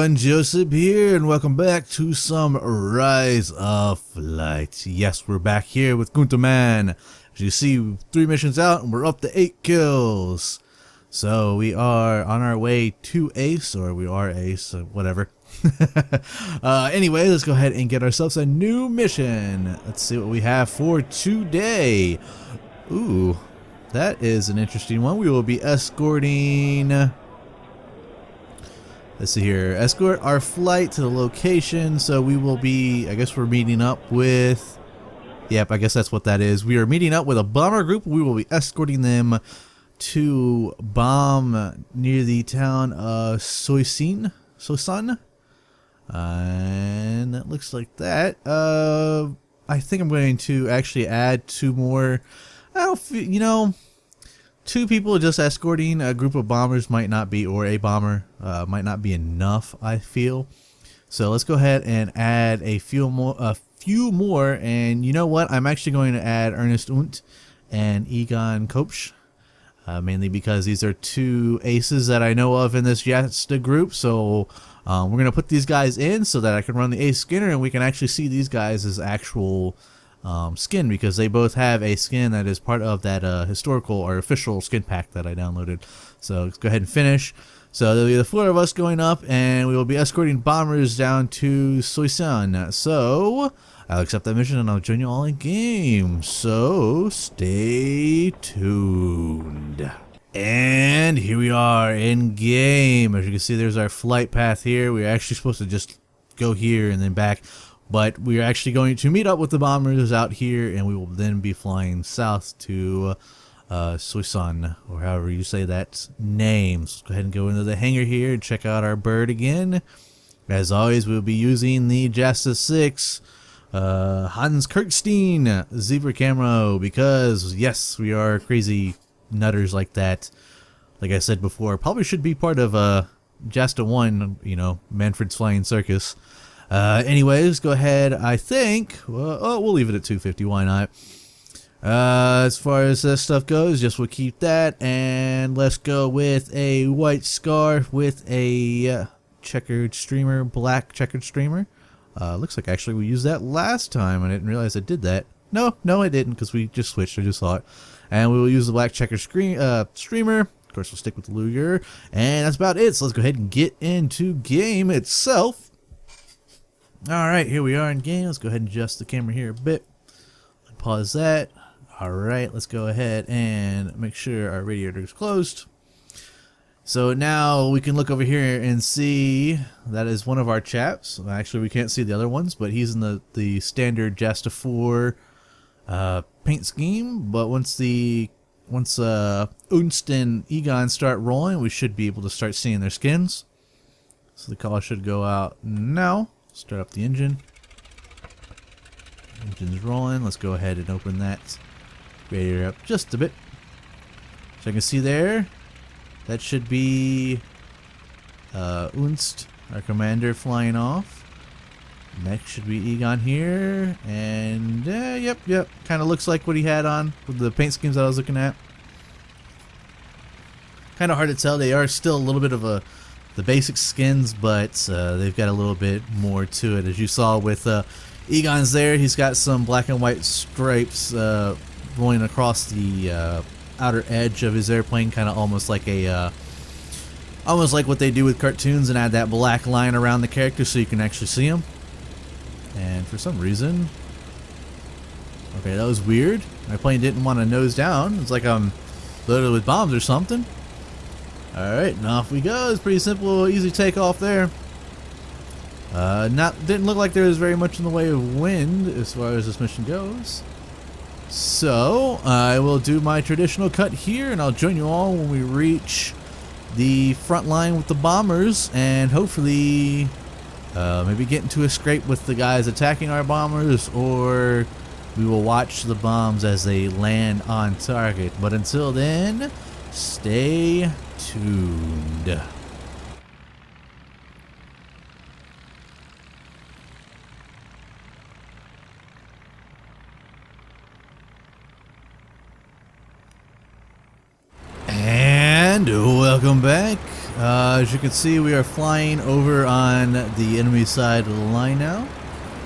everyone, Jojcib here, and welcome back to some Rise of Flight. Yes, we're back here with Gunther Mann. As you see, 3 missions out, and we're up to 8 kills. So we are on our way to Ace, or we are Ace, whatever. Anyway, let's go ahead and get ourselves a new mission. Let's see what we have for today. Ooh, that is an interesting one. We will be escorting... Let's see here. Escort our flight to the location. So we will be, I guess we're meeting up with... Yep, I guess that's what that is. We are meeting up with a bomber group. We will be escorting them to bomb near the town of Soisin. And that looks like that. I think I'm going to actually add 2 more. I don't feel, you know... 2 people just escorting a group of bombers might not be, or a bomber might not be enough, I feel. So let's go ahead and add a few more. And you know what? I'm actually going to add Ernest Unt and Egon Kopsch, mainly because these are 2 aces that I know of in this Jasta group. So we're going to put these guys in so that I can run the ace skinner and we can actually see these guys as actual skin, because they both have a skin that is part of that historical or official skin pack that I downloaded. So let's go ahead and finish. So there'll be the 4 of us going up, and we will be escorting bombers down to Soisan. So I'll accept that mission and I'll join you all in game. So stay tuned. And here we are in game. As you can see, there's our flight path here. We're actually supposed to just go here and then back. But we are actually going to meet up with the bombers out here, and we will then be flying south to Soisan, or however you say that name. So let's go ahead and go into the hangar here and check out our bird again. As always, we'll be using the Jasta 6 Hans Kirkstein Zebra Camo, because yes, we are crazy nutters like that. Like I said before, probably should be part of Jasta 1, you know, Manfred's Flying Circus. Anyways, go ahead. I think, well, we'll leave it at 250. Why not? As far as this stuff goes, just we'll keep that, and let's go with a white scarf with a checkered streamer, black checkered streamer. Looks like actually we used that last time. I didn't realize I did that. No, I didn't, because we just switched. I just saw it. And we will use the black checkered streamer. Of course, we'll stick with the Luger, and that's about it. So let's go ahead and get into game itself. Alright, here we are in game. Let's go ahead and adjust the camera here a bit. Pause that. Alright, let's go ahead and make sure our radiator is closed. So now we can look over here and see that is one of our chaps. Actually, we can't see the other ones, but he's in the standard Jasta 4 paint scheme. But once Unst and Egon start rolling, we should be able to start seeing their skins. So the call should go out now. Start up the engine. Engine's rolling. Let's go ahead and open that radiator up just a bit. So I can see there, that should be Unst, our commander, flying off. Next should be Egon here. And yep. Kind of looks like what he had on with the paint schemes that I was looking at. Kind of hard to tell. They are still a little bit of the basic skins, but they've got a little bit more to it. As you saw with Egon's there, he's got some black and white stripes going across the outer edge of his airplane, kind of almost like what they do with cartoons, and add that black line around the character so you can actually see him. And for some reason, okay, that was weird. My plane didn't want to nose down. It's like I'm loaded with bombs or something. Alright, and off we go. It's pretty simple, easy takeoff there. Didn't look like there was very much in the way of wind as far as this mission goes. So, I will do my traditional cut here, and I'll join you all when we reach the front line with the bombers, and hopefully maybe get into a scrape with the guys attacking our bombers, or we will watch the bombs as they land on target. But until then, stay tuned. And welcome back. As you can see, we are flying over on the enemy side of the line now.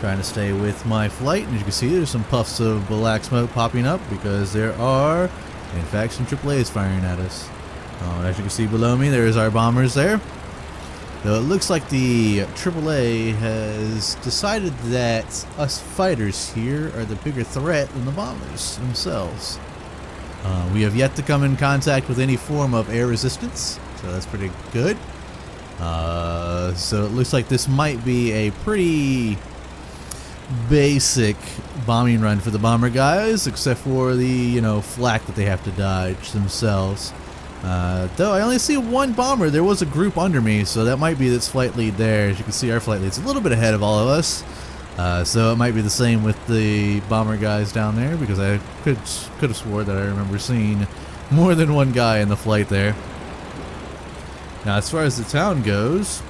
Trying to stay with my flight. And as you can see, there's some puffs of black smoke popping up because there are, in fact, some AAAs firing at us. As you can see below me, there's our bombers there. Though it looks like the AAA has decided that us fighters here are the bigger threat than the bombers themselves. We have yet to come in contact with any form of air resistance, so that's pretty good. So it looks like this might be a pretty basic bombing run for the bomber guys, except for the, flak that they have to dodge themselves. Though I only see one bomber. There was a group under me, so that might be its flight lead there. As you can see, our flight lead's a little bit ahead of all of us. So it might be the same with the bomber guys down there, because I could have swore that I remember seeing more than one guy in the flight there. Now, as far as the town goes,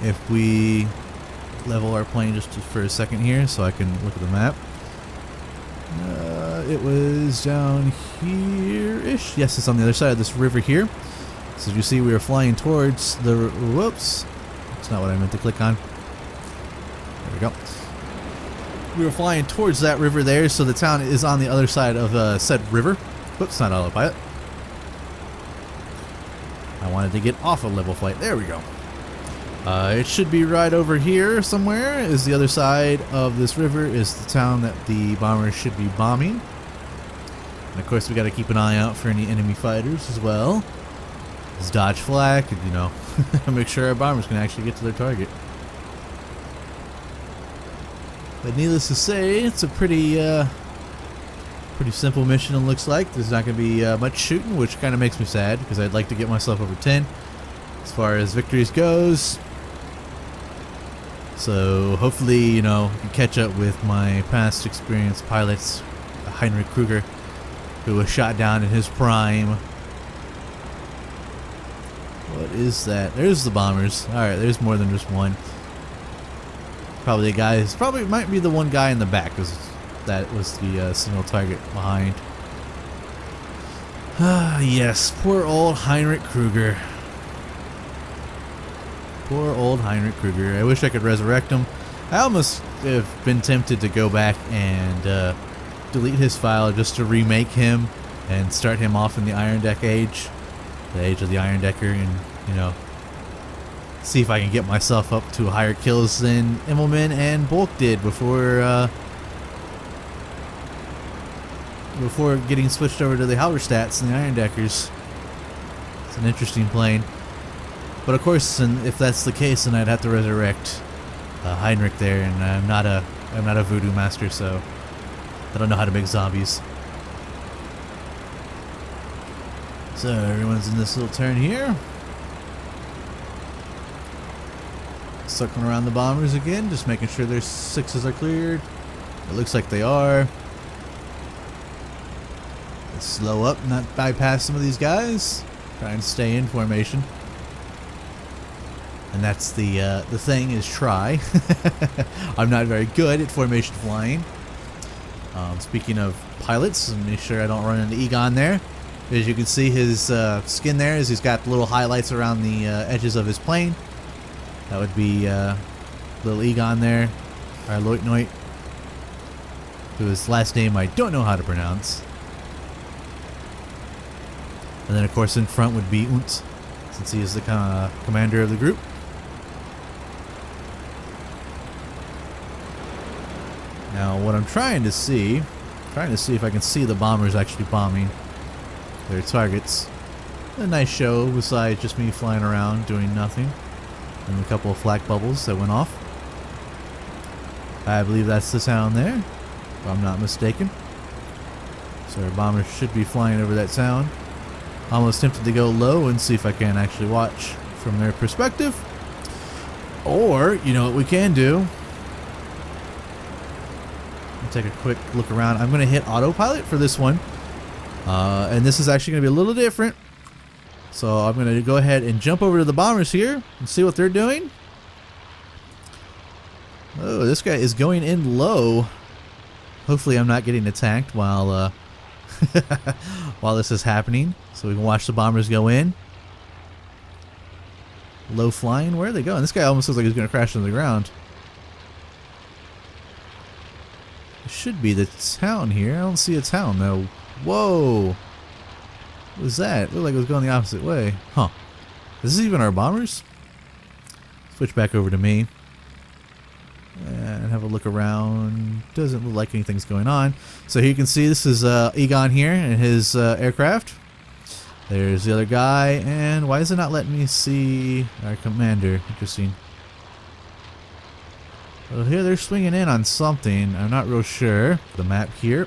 if we level our plane just for a second here so I can look at the map. It was down here-ish. Yes, it's on the other side of this river here. So as you see, we are flying towards the... Whoops. That's not what I meant to click on. There we go. We were flying towards that river there, so the town is on the other side of said river. Whoops, not autopilot. I wanted to get off a level flight. There we go. It should be right over here somewhere. Is the other side of this river is the town that the bombers should be bombing. And of course, we got to keep an eye out for any enemy fighters as well. Just dodge flak and make sure our bombers can actually get to their target. But needless to say, it's a pretty simple mission. It looks like there's not going to be much shooting, which kind of makes me sad because I'd like to get myself over 10 as far as victories goes. So hopefully, can catch up with my past experienced pilots, Heinrich Kruger, who was shot down in his prime. What is that? There's the bombers. Alright, there's more than just one. Probably might be the one guy in the back, because that was the single target behind. Ah, yes, poor old Heinrich Kruger. Poor old Heinrich Kruger. I wish I could resurrect him. I almost have been tempted to go back and delete his file just to remake him and start him off in the Iron Deck age. The age of the Iron Decker, and, see if I can get myself up to higher kills than Immelman and Bulk did before getting switched over to the Halberstadts and the Iron Deckers. It's an interesting plane. But of course, and if that's the case, then I'd have to resurrect Heinrich there, and I'm not a voodoo master, so I don't know how to make zombies. So everyone's in this little turn here. Circling around the bombers again, just making sure their sixes are cleared. It looks like they are. Let's slow up, not bypass some of these guys. Trying to stay in formation. And that's the thing, is try. I'm not very good at formation flying. Speaking of pilots, make sure I don't run into Egon there. As you can see, his skin there is he's got little highlights around the edges of his plane. That would be little Egon there, our Leutnant, whose last name I don't know how to pronounce. And then of course in front would be Unt, since he is the commander of the group. Now what I'm trying to see if I can see the bombers actually bombing their targets. A nice show besides just me flying around doing nothing. And a couple of flak bubbles that went off. I believe that's the town there, if I'm not mistaken. So our bombers should be flying over that town. Almost tempted to go low and see if I can actually watch from their perspective. Or, what we can do. Take a quick look around. I'm going to hit autopilot for this one. And this is actually going to be a little different. So I'm going to go ahead and jump over to the bombers here and see what they're doing. Oh, this guy is going in low. Hopefully I'm not getting attacked while while this is happening. So we can watch the bombers go in. low flying. Where are they going? This guy almost looks like he's going to crash into the ground. It should be the town here. I don't see a town though. Whoa! What was that? It looked like it was going the opposite way. Huh. Is this even our bombers? Switch back over to me. And have a look around. Doesn't look like anything's going on. So here you can see this is Egon here in his aircraft. There's the other guy. And why is it not letting me see our commander? Interesting. Well, here they're swinging in on something. I'm not real sure. The map here.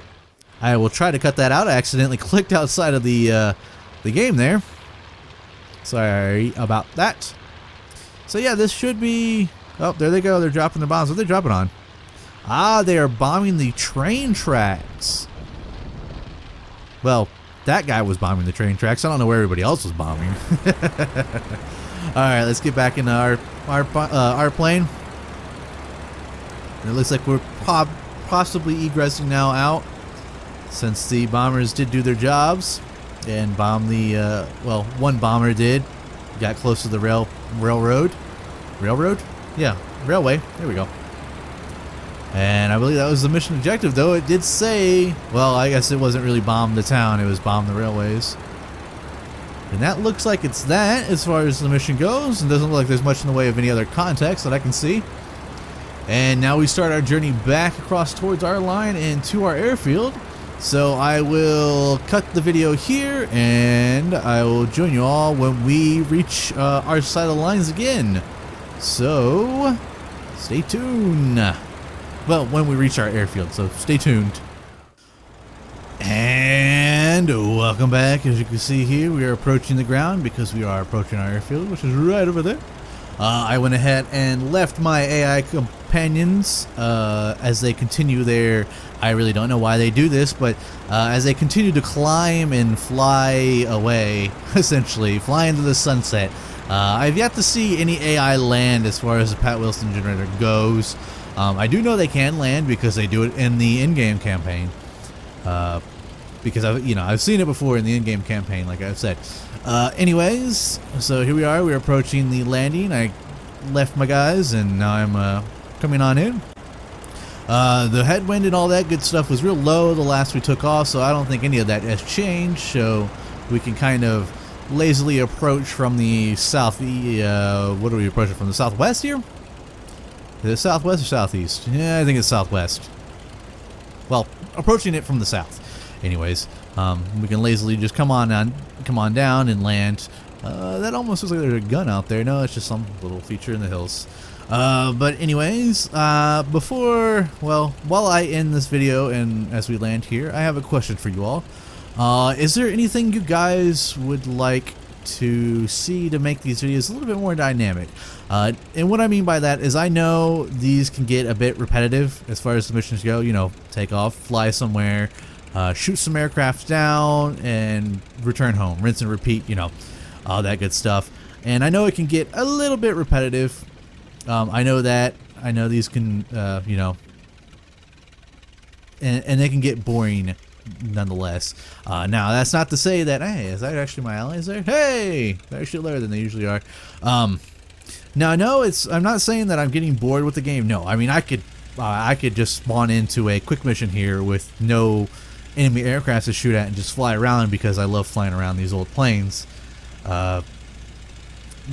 I will try to cut that out. I accidentally clicked outside of the game there. Sorry about that. So yeah, this should be... Oh, there they go. They're dropping the bombs. What are they dropping on? Ah, they are bombing the train tracks. Well, that guy was bombing the train tracks. I don't know where everybody else was bombing. All right, let's get back into our plane. It looks like we're possibly egressing now out, since the bombers did do their jobs and bomb the well, one bomber did. Got close to the railroad. Yeah, railway. There we go. And I believe that was the mission objective, though it did say, well, I guess it wasn't really bomb the town, it was bomb the railways. And that looks like it's that as far as the mission goes. It doesn't look like there's much in the way of any other context that I can see. And now we start our journey back across towards our line and to our airfield. So I will cut the video here, and I will join you all when we reach our side of the lines again. So, stay tuned. Well, when we reach our airfield, so stay tuned. And welcome back. As you can see here, we are approaching the ground because we are approaching our airfield, which is right over there. I went ahead and left my AI companions as they continue their... I really don't know why they do this, but as they continue to climb and fly away, essentially, fly into the sunset. I've yet to see any AI land as far as the Pat Wilson generator goes. I do know they can land because they do it in the in-game campaign. Because I've seen it before in the in-game campaign, like I've said. Anyways, so here we are. We're approaching the landing. I left my guys, and now I'm coming on in. The headwind and all that good stuff was real low the last we took off, so I don't think any of that has changed. So we can kind of lazily approach from the south. What are we approaching from, the southwest here? Is it southwest or southeast? Yeah, I think it's southwest. Well, approaching it from the south. Anyways, we can lazily just come on down and land. That almost looks like there's a gun out there. No, it's just some little feature in the hills. But anyways, while I end this video and as we land here, I have a question for you all. Is there anything you guys would like to see to make these videos a little bit more dynamic? And what I mean by that is, I know these can get a bit repetitive as far as the missions go. You know, take off, fly somewhere, shoot some aircraft down, and return home. Rinse and repeat, you know, all that good stuff. And I know it can get a little bit repetitive. I know that. I know these can, you know, and they can get boring nonetheless. Now, that's not to say that, hey, is that actually my allies there? Hey! They're actually lower than they usually are. Now, no, I'm not saying that I'm getting bored with the game. No, I mean, I could just spawn into a quick mission here with no enemy aircraft to shoot at and just fly around because I love flying around these old planes. But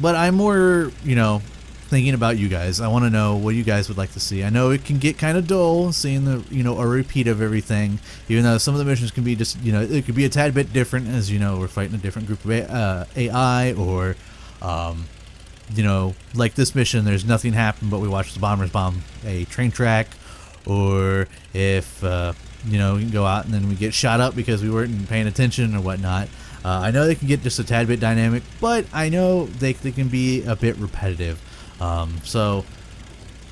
I'm more, you know, thinking about you guys. I want to know what you guys would like to see. I know it can get kind of dull seeing the, you know, a repeat of everything, even though some of the missions can be just, you know, it could be a tad bit different, as you know, we're fighting a different group of AI, or you know, like this mission, there's nothing happened but we watched the bombers bomb a train track, or if you know, we can go out and then we get shot up because we weren't paying attention or whatnot. I know they can get just a tad bit dynamic, but I know they can be a bit repetitive. So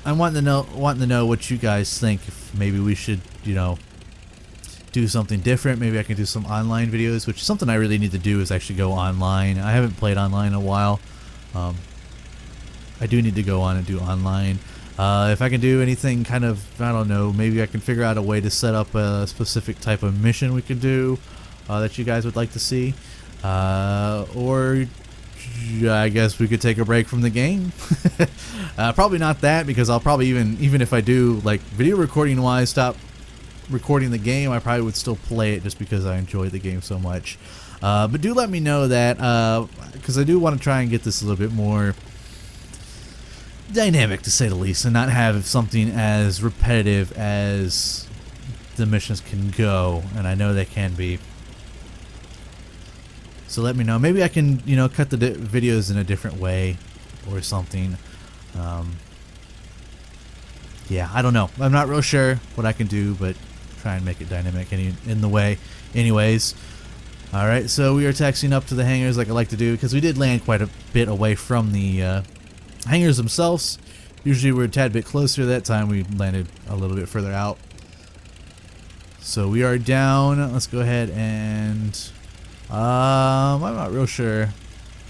I'm wanting to know what you guys think. If maybe we should, you know, do something different. Maybe I can do some online videos, which is something I really need to do, is actually go online. I haven't played online in a while. I do need to go on and do online. If I can do anything kind of, I don't know, maybe I can figure out a way to set up a specific type of mission we could do that you guys would like to see. Or I guess we could take a break from the game. Probably not that, because I'll probably even if I do, like, video recording wise, stop recording the game, I probably would still play it just because I enjoy the game so much. But do let me know that, because I do want to try and get this a little bit more dynamic, to say the least, and not have something as repetitive as the missions can go, and I know they can be. So let me know. Maybe I can, cut the videos in a different way or something. Yeah, I don't know. I'm not real sure what I can do, but try and make it dynamic in the way. Anyways, all right. So we are taxiing up to the hangars like I like to do, because we did land quite a bit away from the hangars themselves. Usually we're a tad bit closer. That time we landed a little bit further out. So we are down. Let's go ahead and I'm not real sure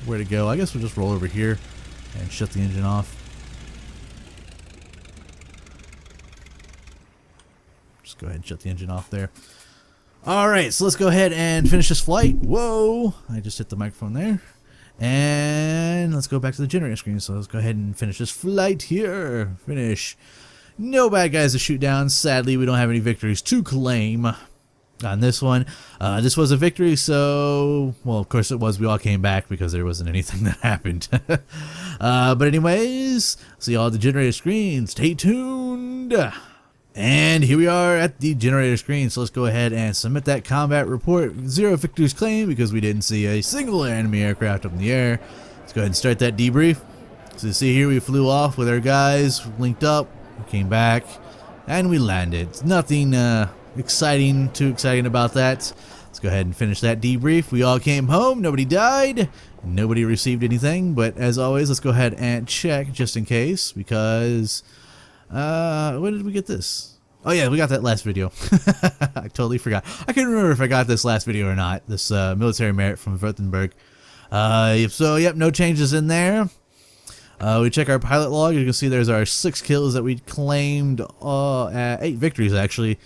where to go. I guess we'll just roll over here and shut the engine off. Just go ahead and shut the engine off there. Alright, so let's go ahead and finish this flight. Whoa! I just hit the microphone there. And let's go back to the generator screen. So let's go ahead and finish this flight here. Finish. No bad guys to shoot down. Sadly, we don't have any victories to claim on this one. This was a victory, so, well, of course it was. We all came back because there wasn't anything that happened. But anyways, see y'all at the generator screen. Stay tuned. And here we are at the generator screen, so let's go ahead and submit that combat report. 0 victories claimed because we didn't see a single enemy aircraft up in the air. Let's go ahead and start that debrief. So you see here we flew off with our guys, linked up, we came back, and we landed. Nothing too exciting about that. Let's go ahead and finish that debrief. We all came home, nobody died, nobody received anything, but as always, let's go ahead and check just in case, because when did we get this? Oh yeah, we got that last video. I totally forgot. I can't remember if I got this last video or not. This military merit from Württemberg. So yep, no changes in there. We check our pilot log. You can see there's our 6 kills that we claimed. 8 victories actually.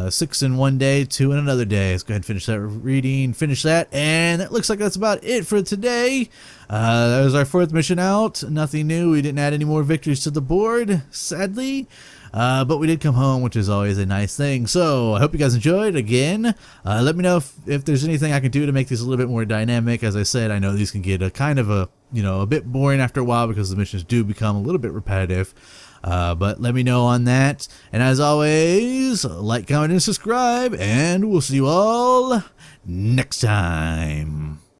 6 in one day, 2 in another day. Let's go ahead and finish that reading, finish that, and it looks like that's about it for today. That was our 4th mission out. Nothing new. We didn't add any more victories to the board, sadly. But we did come home, which is always a nice thing. So I hope you guys enjoyed. Again, let me know if there's anything I can do to make these a little bit more dynamic. As I said, I know these can get a kind of a bit boring after a while because the missions do become a little bit repetitive. But let me know on that. And as always, like, comment, and subscribe, and we'll see you all next time.